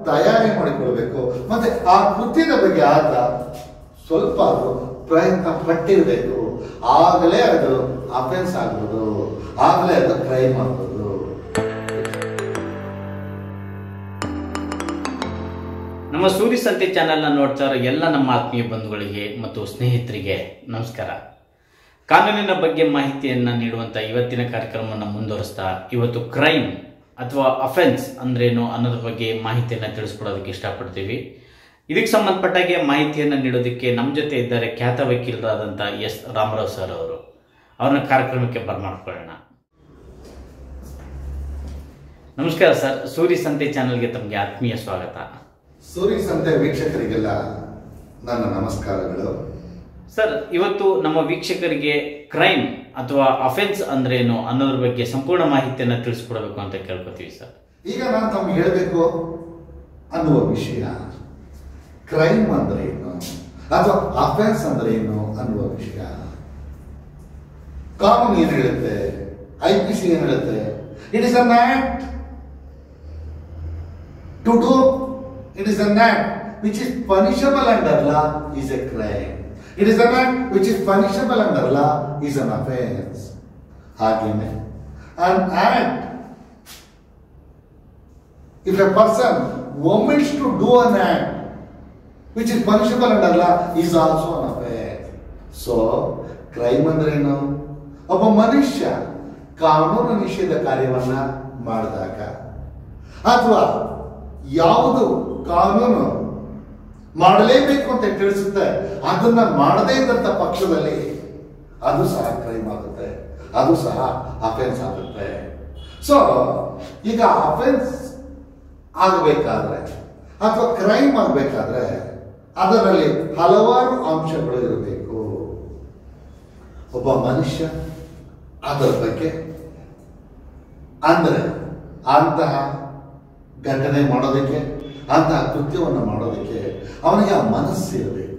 ತಯಾರಿ ಮಾಡಿಕೊಳ್ಬೇಕು. ಮತ್ತೆ ಆ ಕೃತ್ಯದ ಬಗ್ಗೆ ಆತ ಸ್ವಲ್ಪ ಪ್ರಯತ್ನ ಪಟ್ಟಿರಬೇಕು. ಆಗಲೇ ಅದು ಅಫೆನ್ಸ್ ಆಗ್ಬೋದು, ಆಗಲೇ ಅದು ಕ್ರೈಮ್ ಆಗ್ಬೋದು. ನಮ್ಮ ಸೂರಿ ಸಂತೆ ಚಾನೆಲ್ನ ನೋಡ್ತಾ ಇರೋ ಎಲ್ಲ ನಮ್ಮ ಆತ್ಮೀಯ ಬಂಧುಗಳಿಗೆ ಮತ್ತು ಸ್ನೇಹಿತರಿಗೆ ನಮಸ್ಕಾರ. ಕಾನೂನಿನ ಬಗ್ಗೆ ಮಾಹಿತಿಯನ್ನು ನೀಡುವಂಥ ಇವತ್ತಿನ ಕಾರ್ಯಕ್ರಮವನ್ನು ಮುಂದುವರಿಸ್ತಾ ಇವತ್ತು ಕ್ರೈಮ್ ಅಥವಾ ಅಫೆನ್ಸ್ ಅಂದ್ರೇನು ಅನ್ನೋದ್ರ ಬಗ್ಗೆ ಮಾಹಿತಿಯನ್ನು ತಿಳಿಸ್ಕೊಡೋದಕ್ಕೆ ಇಷ್ಟಪಡ್ತೀವಿ. ಇದಕ್ಕೆ ಸಂಬಂಧಪಟ್ಟಾಗೆ ಮಾಹಿತಿಯನ್ನು ನೀಡೋದಕ್ಕೆ ನಮ್ಮ ಜೊತೆ ಇದ್ದಾರೆ ಖ್ಯಾತ ವಕೀಲರಾದಂಥ ಎಸ್ ರಾಮರಾವ್ ಸರ್ ಅವರು. ಅವ್ರನ್ನ ಕಾರ್ಯಕ್ರಮಕ್ಕೆ ಬರ್ಮಾಡ್ಕೊಳ್ಳೋಣ. ನಮಸ್ಕಾರ ಸರ್, ಸೂರಿ ಸಂತೆ ಚಾನೆಲ್ಗೆ ತಮಗೆ ಆತ್ಮೀಯ ಸ್ವಾಗತ. ಸೂರಿ ಸಂತೆ ವೀಕ್ಷಕರಿಗೆಲ್ಲ ನನ್ನ ನಮಸ್ಕಾರಗಳು. ಸರ್, ಇವತ್ತು ನಮ್ಮ ವೀಕ್ಷಕರಿಗೆ ಕ್ರೈಮ್ ಅಥವಾ ಅಫೆನ್ಸ್ ಅಂದ್ರೇನು ಅನ್ನೋದ್ರ ಬಗ್ಗೆ ಸಂಪೂರ್ಣ ಮಾಹಿತಿಯನ್ನು ತಿಳಿಸ್ಕೊಡ್ಬೇಕು ಅಂತ ಕೇಳ್ಕೊತೀವಿ ಸರ್. ಈಗ ನಾನು ತಮ್ಗೆ ಹೇಳಬೇಕು ಅನ್ನುವ ವಿಷಯ ಕ್ರೈಮ್ ಅಂದ್ರೆ ಏನು ಅಥವಾ ಅಫೆನ್ಸ್ ಅಂದ್ರೆ ಏನು ಅನ್ನುವ ವಿಷಯ. ಕಾನೂನು ಏನು ಹೇಳುತ್ತೆ, IPC ಏನು ಹೇಳುತ್ತೆ? It is an act to do. It is an act which is punishable under law is a crime. It is an act which is punishable under law is an offense. Hagine an act, if a person omits to do an act which is punishable under law is also an offense. So crime ಅಂದ್ರೆ ಏನು? ಒಬ್ಬ ಮನುಷ್ಯ ಕಾನೂನು ನಿಷೇಧ ಕಾರ್ಯವನ್ನ ಮಾಡಿದಾಗ ಅಥವಾ ಯಾವುದು ಕಾನೂನು ಮಾಡಲೇಬೇಕು ಅಂತ ತಿಳಿಸುತ್ತೆ ಅದನ್ನ ಮಾಡದೇ ಇದ್ದಂತ ಪಕ್ಷದಲ್ಲಿ ಅದು ಸಹ ಕ್ರೈಮ್ ಆಗುತ್ತೆ, ಅದು ಸಹ ಅಫೆನ್ಸ್ ಆಗುತ್ತೆ. ಸೊ ಈಗ ಅಫೆನ್ಸ್ ಆಗಬೇಕಾದ್ರೆ ಅಥವಾ ಕ್ರೈಮ್ ಆಗಬೇಕಾದ್ರೆ ಅದರಲ್ಲಿ ಹಲವಾರು ಅಂಶಗಳು ಇರಬೇಕು. ಒಬ್ಬ ಮನುಷ್ಯ ಅದರ ಬಗ್ಗೆ ಅಂದ್ರೆ ಅಂತಹ ಘಟನೆ ಮಾಡೋದಕ್ಕೆ, ಅಂತಹ ಕೃತ್ಯವನ್ನು ಮಾಡೋದಕ್ಕೆ ಅವನಿಗೆ ಆ ಮನಸ್ಸು ಇರಬೇಕು,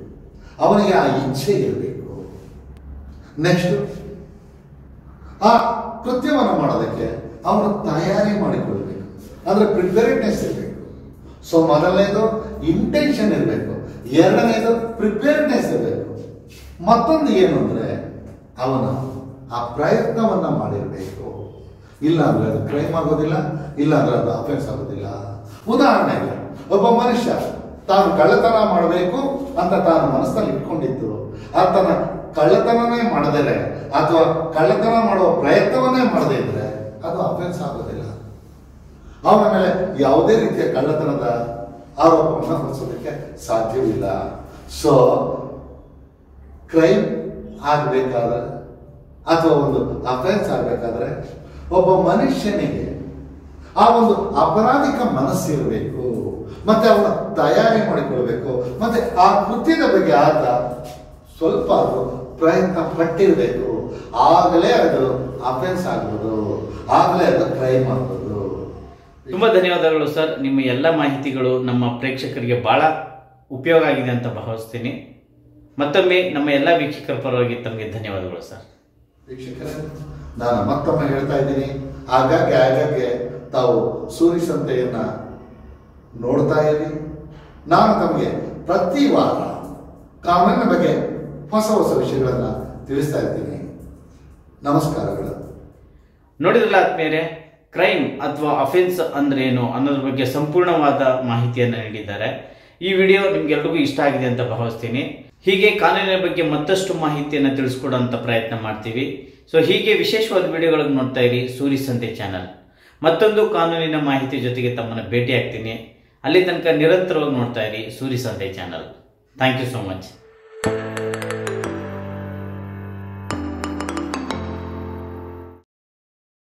ಅವನಿಗೆ ಆ ಇಚ್ಛೆ ಇರಬೇಕು. ನೆಕ್ಸ್ಟ್ ಆ ಕೃತ್ಯವನ್ನು ಮಾಡೋದಕ್ಕೆ ಅವನು ತಯಾರಿ ಮಾಡಿಕೊಳ್ಬೇಕು, ಅಂದ್ರೆ ಪ್ರಿಪೇರ್ಡ್ನೆಸ್ ಇರಬೇಕು. ಸೊ ಮೊದಲನೇದು ಇಂಟೆನ್ಷನ್ ಇರಬೇಕು, ಎರಡನೇದು ಪ್ರಿಪೇರ್ಡ್ನೆಸ್ ಇರಬೇಕು, ಮತ್ತೊಂದು ಏನು ಅಂದ್ರೆ ಅವನು ಆ ಪ್ರಯತ್ನವನ್ನ ಮಾಡಿರಬೇಕು. ಇಲ್ಲ ಅಂದ್ರೆ ಅದು ಕ್ರೈಮ್ ಆಗೋದಿಲ್ಲ, ಇಲ್ಲ ಅಂದ್ರೆ ಅದು ಅಫೆನ್ಸ್ ಆಗೋದಿಲ್ಲ. ಉದಾಹರಣೆಗೆ ಒಬ್ಬ ಮನುಷ್ಯ ತಾನು ಕಳ್ಳತನ ಮಾಡಬೇಕು ಅಂತ ತಾನು ಮನಸ್ಸಲ್ಲಿ ಇಟ್ಕೊಂಡಿದ್ದು ಆತನ ಕಳ್ಳತನನೇ ಮಾಡದೇ ಅಥವಾ ಕಳ್ಳತನ ಮಾಡುವ ಪ್ರಯತ್ನವನ್ನೇ ಮಾಡದೇ ಇದ್ರೆ ಅದು ಅಫೆನ್ಸ್ ಆಗೋದಿಲ್ಲ. ಅವನ ಮೇಲೆ ಯಾವುದೇ ರೀತಿಯ ಕಳ್ಳತನದ ಆರೋಪವನ್ನು ಹೊರಿಸೋದಕ್ಕೆ ಸಾಧ್ಯವಿಲ್ಲ. ಸೊ ಕ್ರೈಮ್ ಆಗಬೇಕಾದ್ರೆ ಅಥವಾ ಒಂದು ಅಫೆನ್ಸ್ ಆಗಬೇಕಾದ್ರೆ ಒಬ್ಬ ಮನುಷ್ಯನಿಗೆ ಆ ಒಂದು ಅಪರಾಧಿಕ ಮನಸ್ಸಿರಬೇಕು, ಮತ್ತೆ ಅವನ ತಯಾರಿ ಮಾಡಿಕೊಳ್ಬೇಕು, ಮತ್ತೆ ಆ ಕೃತ್ಯದ ಬಗ್ಗೆ ಆತ ಸ್ವಲ್ಪ ಪ್ರಯತ್ನ ಪಟ್ಟಿರಬೇಕು. ಆಗಲೇ ಅದು ಅಫೆನ್ಸ್ ಆಗ್ಬೋದು, ಆಗಲೇ ಅದು ಕ್ರೈಮ್ ಆಗ್ಬೋದು. ತುಂಬಾ ಧನ್ಯವಾದಗಳು ಸರ್. ನಿಮ್ಮ ಎಲ್ಲ ಮಾಹಿತಿಗಳು ನಮ್ಮ ಪ್ರೇಕ್ಷಕರಿಗೆ ಬಹಳ ಉಪಯೋಗ ಆಗಿದೆ ಅಂತ ಭಾವಿಸ್ತೀನಿ. ಮತ್ತೊಮ್ಮೆ ನಮ್ಮ ಎಲ್ಲ ವೀಕ್ಷಕರ ಪರವಾಗಿ ತಮಗೆ ಧನ್ಯವಾದಗಳು ಸರ್. ವೀಕ್ಷಕರೇ, ನಾನು ಮತ್ತೊಮ್ಮೆ ಹೇಳ್ತಾ ಇದ್ದೀನಿ, ಆಗಾಗ್ಗೆ ತಾವು ಸೂರಿ ಸಂತೆಯನ್ನ ನೋಡ್ತಾ ಇರಿ. ನಾನು ತಮಗೆ ಪ್ರತಿ ವಾರ ಕಾನೂನಿನ ಬಗ್ಗೆ ಹೊಸ ವಿಷಯಗಳನ್ನ ತಿಳಿಸ್ತಾ ಇರ್ತೀನಿ. ನಮಸ್ಕಾರಗಳು. ನೋಡಿದ್ರಲ್ಲ ಆದ್ಮೇಲೆ ಕ್ರೈಮ್ ಅಥವಾ ಅಫೆನ್ಸ್ ಅಂದ್ರೆ ಏನು ಅನ್ನೋದ್ರ ಬಗ್ಗೆ ಸಂಪೂರ್ಣವಾದ ಮಾಹಿತಿಯನ್ನು ನೀಡಿದ್ದಾರೆ. ಈ ವಿಡಿಯೋ ನಿಮ್ಗೆಲ್ರಿಗೂ ಇಷ್ಟ ಆಗಿದೆ ಅಂತ ಭಾವಿಸ್ತೀನಿ. ಹೀಗೆ ಕಾನೂನಿನ ಬಗ್ಗೆ ಮತ್ತಷ್ಟು ಮಾಹಿತಿಯನ್ನು ತಿಳಿಸ್ಕೊಡುವಂತ ಪ್ರಯತ್ನ ಮಾಡ್ತೀವಿ. ಸೊ ಹೀಗೆ ವಿಶೇಷವಾದ ವಿಡಿಯೋಗಳನ್ನು ನೋಡ್ತಾ ಇರಿ ಸೂರಿ ಸಂತೆ ಚಾನಲ್. ಮತ್ತೊಂದು ಕಾನೂನಿನ ಮಾಹಿತಿ ಜೊತೆಗೆ ತಮ್ಮನ್ನು ಭೇಟಿ ಆಗ್ತೀನಿ. ಅಲ್ಲಿ ತನಕ ನಿರಂತರವಾಗಿ ನೋಡ್ತಾ ಇರಿ Suri Sante channel. Thank you so much.